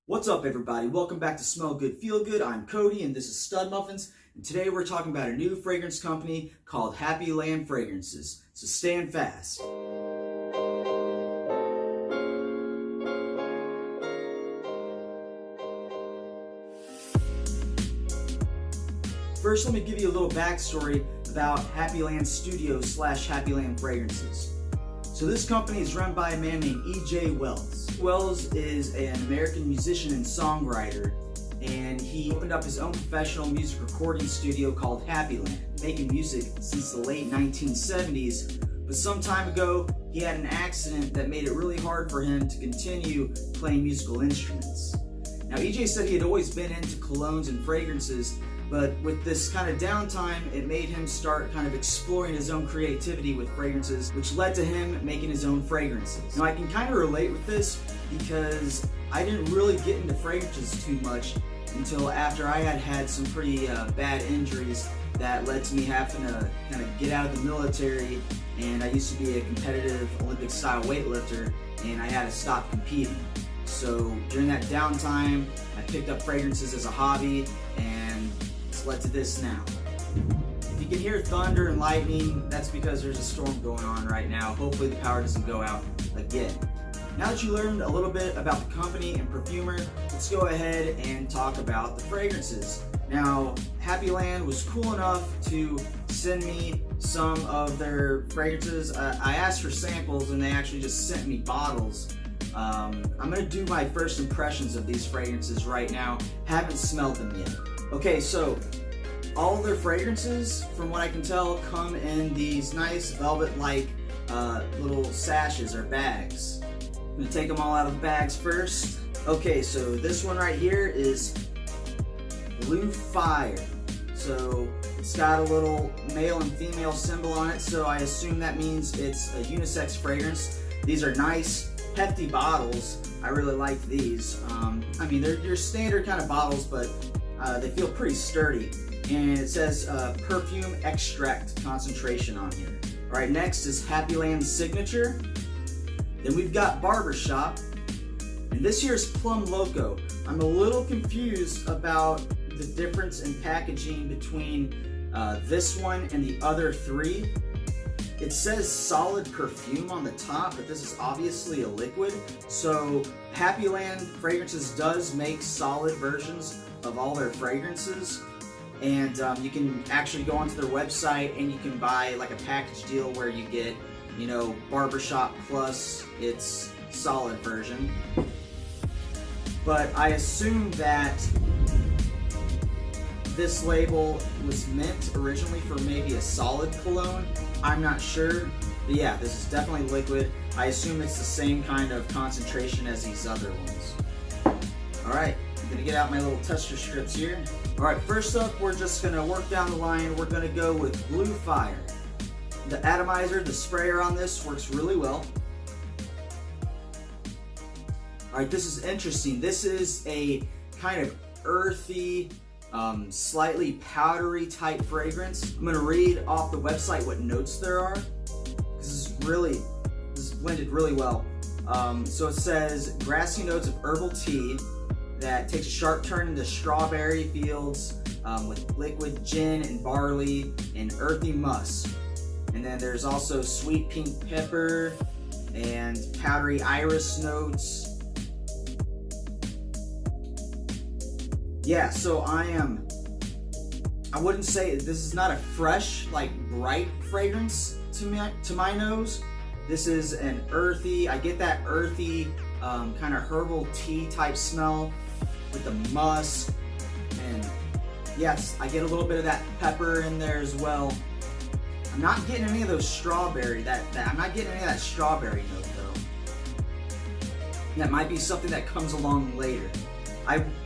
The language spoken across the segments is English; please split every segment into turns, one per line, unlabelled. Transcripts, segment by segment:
What's up, everybody? Welcome back to Smell Good, Feel Good. I'm Cody, and this is Stud Muffins. And today we're talking about a new fragrance company called Happyland Fragrances. So stand fast. First, let me give you a little backstory about Happyland Studios / Happyland Fragrances. So this company is run by a man named E.J. Wells. Wells is an American musician and songwriter, and he opened up his own professional music recording studio called Happyland, making music since the late 1970s. But some time ago, he had an accident that made it really hard for him to continue playing musical instruments. Now, E.J. said he had always been into colognes and fragrances, but with this kind of downtime, it made him start kind of exploring his own creativity with fragrances, which led to him making his own fragrances. Now, I can kind of relate with this because I didn't really get into fragrances too much until after I had had some pretty bad injuries that led to me having to kind of get out of the military, and I used to be a competitive Olympic-style weightlifter, and I had to stop competing. So during that downtime, I picked up fragrances as a hobby, and led to this now. If you can hear thunder and lightning, that's because there's a storm going on right now. Hopefully the power doesn't go out again. Now that you learned a little bit about the company and perfumer, let's go ahead and talk about the fragrances. Now, Happyland was cool enough to send me some of their fragrances. I asked for samples and they actually just sent me bottles. I'm gonna do my first impressions of these fragrances right now. Haven't smelled them yet. Okay, so all their fragrances, from what I can tell, come in these nice velvet-like little sachets or bags. I'm gonna take them all out of the bags first. Okay, so this one right here is Bloomfire. So it's got a little male and female symbol on it, so I assume that means it's a unisex fragrance. These are nice, hefty bottles. I really like these. I mean, they're your standard kind of bottles, but they feel pretty sturdy, and it says perfume extract concentration on here. All right, next is Happyland's Signature. Then we've got Barbershop, and this here is Plumb Loco. I'm a little confused about the difference in packaging between this one and the other three. It says solid perfume on the top, but this is obviously a liquid. So Happyland Fragrances does make solid versions of all their fragrances, and you can actually go onto their website and you can buy like a package deal where you get, you know, Barbershop plus its solid version. But I assume that this label was meant originally for maybe a solid cologne. I'm not sure, but yeah, this is definitely liquid. I assume it's the same kind of concentration as these other ones. All right, I'm gonna get out my little tester strips here. All right, first up, we're just gonna work down the line. We're gonna go with Bloomfire. The Atomizer, the sprayer on this, works really well. All right, this is interesting. This is a kind of earthy, slightly powdery type fragrance. I'm gonna read off the website what notes there are, because this is blended really well. So it says grassy notes of herbal tea that takes a sharp turn into strawberry fields with liquid gin and barley and earthy musk. And then there's also sweet pink pepper and powdery iris notes. Yeah, so I wouldn't say, this is not a fresh, like bright fragrance to my nose. This is an earthy, I get that earthy kind of herbal tea type smell with the musk, and yes, I get a little bit of that pepper in there as well. I'm not getting any of those strawberry, I'm not getting any of that strawberry note though. That might be something that comes along later.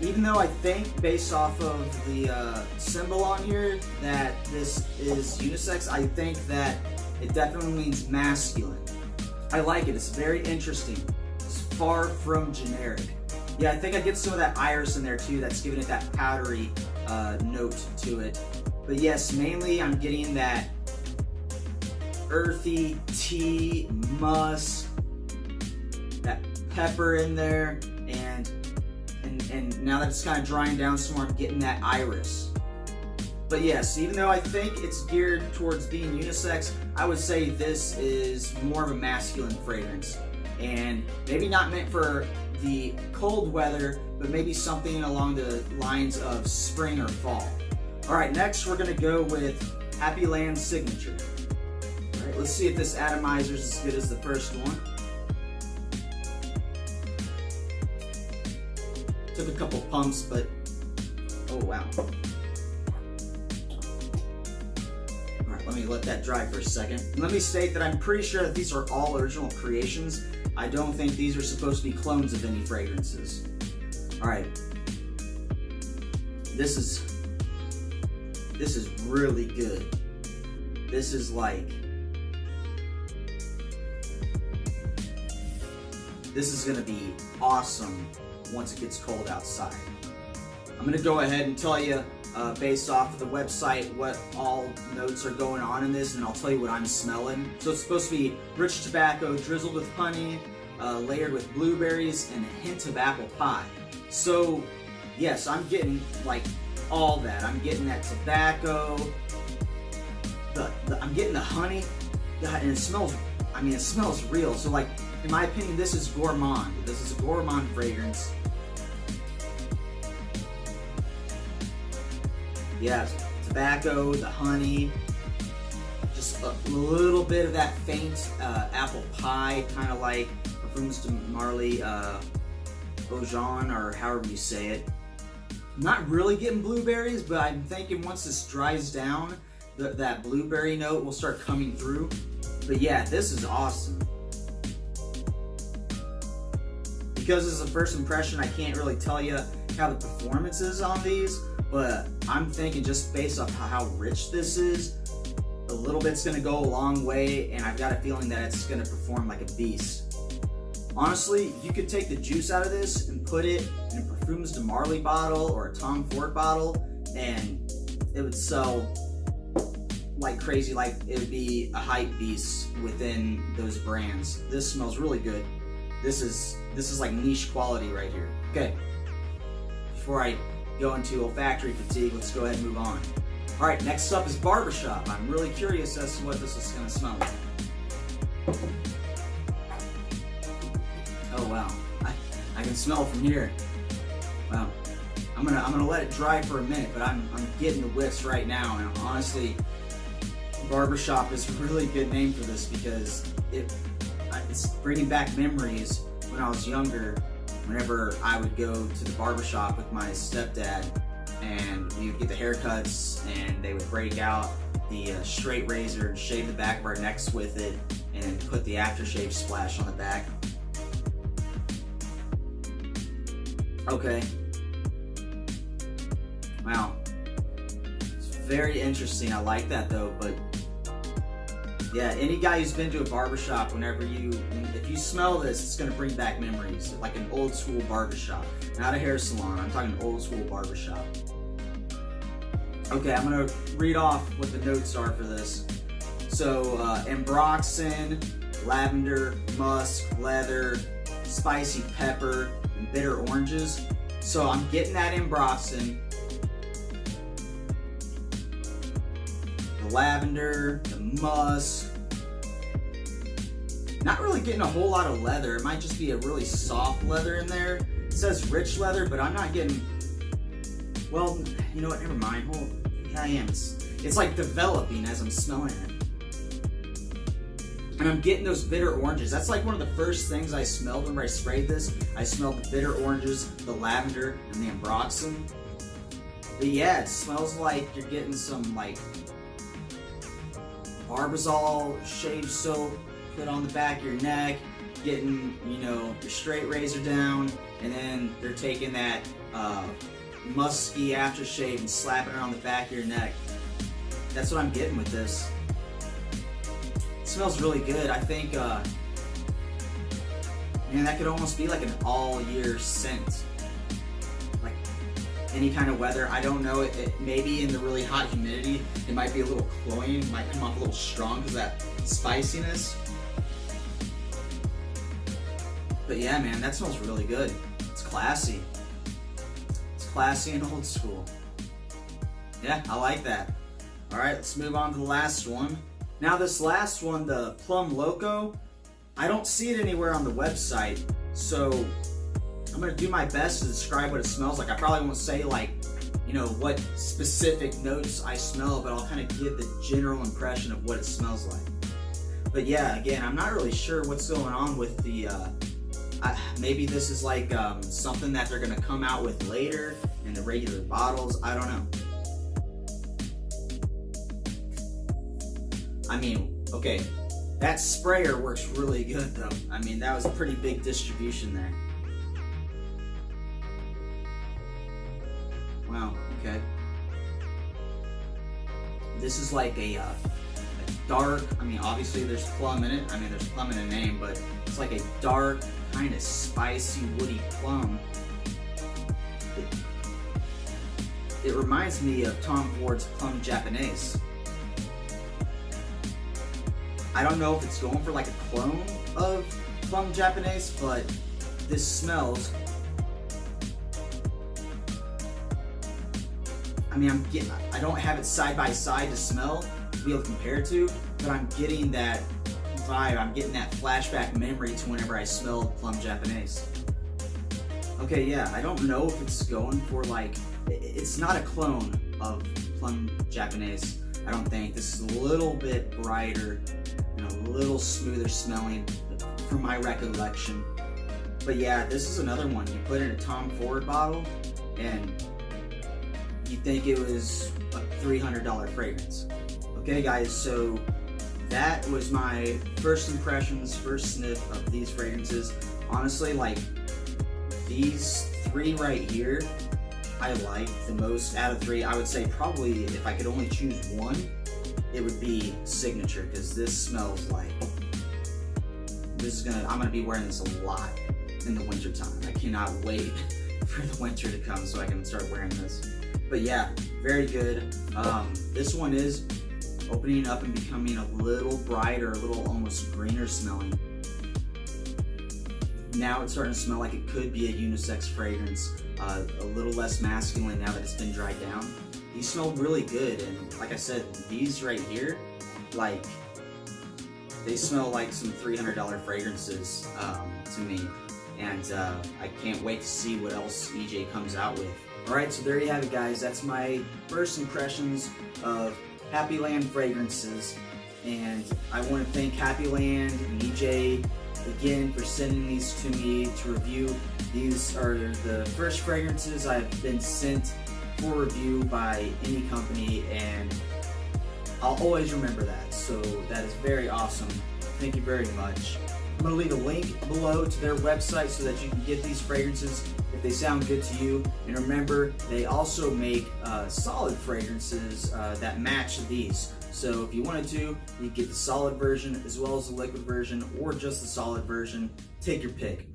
Even though I think, based off of the symbol on here, that this is unisex, I think that it definitely means masculine. I like it, it's very interesting. It's far from generic. Yeah, I think I get some of that iris in there too, that's giving it that powdery note to it. But yes, mainly I'm getting that earthy tea, musk, that pepper in there, and And now that it's kind of drying down some more, I'm getting that iris. But yes, even though I think it's geared towards being unisex, I would say this is more of a masculine fragrance. And maybe not meant for the cold weather, but maybe something along the lines of spring or fall. Alright, next we're going to go with Happyland Signature. Alright, let's see if this atomizer is as good as the first one. Took a couple pumps, but oh wow. Alright, let me let that dry for a second. And let me state that I'm pretty sure that these are all original creations. I don't think these are supposed to be clones of any fragrances. Alright. This is really good. This is like, this is gonna be awesome once it gets cold outside. I'm gonna go ahead and tell you based off of the website what all notes are going on in this, and I'll tell you what I'm smelling. So it's supposed to be rich tobacco drizzled with honey, layered with blueberries, and a hint of apple pie. So yes, I'm getting like all that. I'm getting that tobacco, I'm getting the honey, God, and it smells, I mean, it smells real. So like, in my opinion, this is gourmand. This is a gourmand fragrance. Yeah, tobacco, the honey, just a little bit of that faint apple pie, kind of like Parfums de Marly Beaujon, or however you say it. I'm not really getting blueberries, but I'm thinking once this dries down, that blueberry note will start coming through. But yeah, this is awesome. Because this is a first impression, I can't really tell you how the performance is on these, but I'm thinking just based off how rich this is, a little bit's gonna go a long way, and I've got a feeling that it's gonna perform like a beast. Honestly, you could take the juice out of this and put it in a Parfums de Marly bottle or a Tom Ford bottle, and it would sell like crazy. Like, it would be a hype beast within those brands. This smells really good. This is like niche quality right here. Okay, before I go into olfactory fatigue, let's go ahead and move on. Alright, next up is Barbershop. I'm really curious as to what this is going to smell like. Oh wow, I can smell from here. Wow. I'm gonna let it dry for a minute, but I'm getting the whiffs right now, and honestly, Barbershop is a really good name for this because it's bringing back memories when I was younger. Whenever I would go to the barbershop with my stepdad, and we would get the haircuts, and they would break out the straight razor and shave the back of our necks with it, and put the aftershave splash on the back. Okay. Wow. It's very interesting. I like that though, but yeah, any guy who's been to a barbershop, if you smell this, it's gonna bring back memories, like an old school barbershop. Not a hair salon, I'm talking old school barbershop. Okay, I'm gonna read off what the notes are for this. So, ambroxan, lavender, musk, leather, spicy pepper, and bitter oranges. So I'm getting that ambroxan, the lavender, the musk. Not really getting a whole lot of leather. It might just be a really soft leather in there. It says rich leather, but I'm not getting, well, you know what, never mind. Well, yeah, I am. It's like developing as I'm smelling it. And I'm getting those bitter oranges. That's like one of the first things I smelled whenever I sprayed this. I smelled the bitter oranges, the lavender, and the ambroxan. But yeah, it smells like you're getting some like Barbazol shave soap put on the back of your neck, getting, you know, your straight razor down, and then they're taking that musky aftershave and slapping it on the back of your neck. That's what I'm getting with this. It smells really good. I think, man, that could almost be like an all-year scent. Like any kind of weather. I don't know. Maybe in the really hot humidity, it might be a little cloying. It might come off a little strong because of that spiciness. But yeah, man, that smells really good. It's classy. classy and old school. Yeah, I like that. All right, let's move on to the last one. Now this last one, the Plumb Loco, I don't see it anywhere on the website, so I'm gonna do my best to describe what it smells like. I probably won't say like, you know, what specific notes I smell, but I'll kind of give the general impression of what it smells like. But yeah, again, I'm not really sure what's going on with the, maybe this is like something that they're gonna come out with later in the regular bottles, I don't know. I mean, okay, that sprayer works really good though. I mean, that was a pretty big distribution there. Wow, okay. This is like a dark, I mean, obviously there's plum in it. I mean, there's plum in the name, but it's like a dark, kind of spicy, woody plum. It reminds me of Tom Ford's Plum Japanese. I don't know if it's going for like a clone of Plum Japanese, but this smells, I mean, I don't have it side by side to smell to be able to compare to, but I'm getting that vibe. I'm getting that flashback memory to whenever I smelled Plum Japanese. Okay, yeah, I don't know if it's going for like, it's not a clone of Plum Japanese, I don't think. This is a little bit brighter and a little smoother smelling from my recollection. But yeah, this is another one. You put in a Tom Ford bottle and you think it was a $300 fragrance. Okay guys, so that was my first impressions, first sniff of these fragrances. Honestly, like these three right here, I like the most out of three. I would say probably if I could only choose one, it would be Signature, because this smells like, I'm gonna be wearing this a lot in the winter time. I cannot wait for the winter to come so I can start wearing this. But yeah, very good. This one is opening up and becoming a little brighter, a little almost greener smelling. Now it's starting to smell like it could be a unisex fragrance, a little less masculine now that it's been dried down. These smell really good, and like I said, these right here, like, they smell like some $300 fragrances to me, and I can't wait to see what else EJ comes out with. Alright, so there you have it guys, that's my first impressions of Happyland fragrances, and I want to thank Happyland and EJ again for sending these to me to review. These are the first fragrances I've been sent for review by any company, and I'll always remember that, so that is very awesome. Thank you very much. I'm going to leave a link below to their website so that you can get these fragrances if they sound good to you. And remember, they also make solid fragrances that match these. So if you wanted to, you can get the solid version as well as the liquid version, or just the solid version. Take your pick.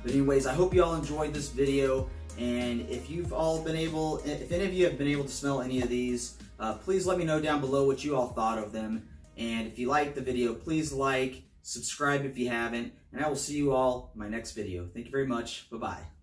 But anyways, I hope you all enjoyed this video. And if you've all been able, if any of you have been able to smell any of these, please let me know down below what you all thought of them. And if you liked the video, please like, subscribe if you haven't, and I will see you all in my next video. Thank you very much. Bye-bye.